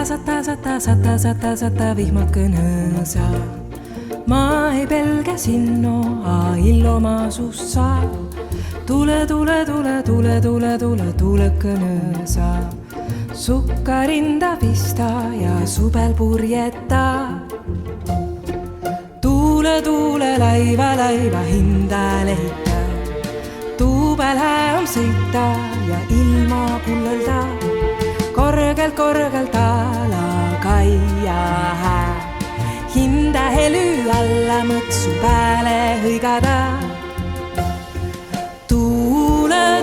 sata vihmakõne sa. Ma ei pelge sinna illoma sussa. Tule kõne sa. Sukka rinda pista ja subel purjeta. Tuule laiva hinda lehita. Tuubel hää on sõita ja ilma kullelda. Korgelt ala kaia hää. Hinda helü alla mõtsu pääle hõigada. Tuule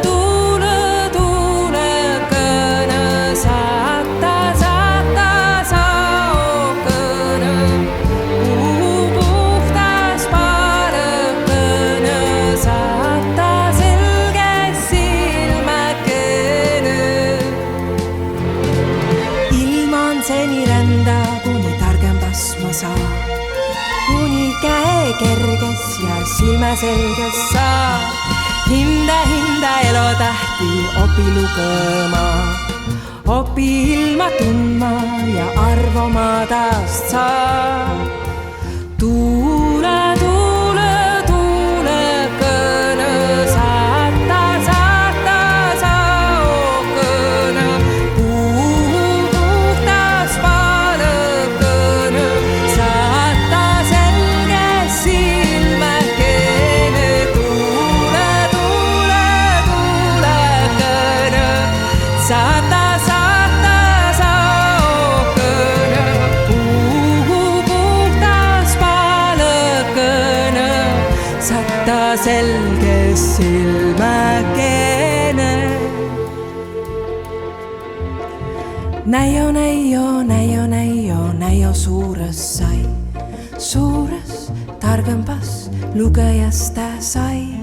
kõne sata sa kõne. Puhtas kõne sata selge silmäkene. Ilman seni rända, kuni targempas ma saa. Kuni käe kerges ja silmä selges saa. Hinda elotähti opi lugema. Opi ilma tundma ja arvama taast saa. Tuule kõne sata sa kõne. Puhtas kõne sata selge silmäkene. Tuule kõne sata sa kõne. Puhtas kõne sata selge silmäkene. Näio suures sai. Suures targempas lugejast ta sai.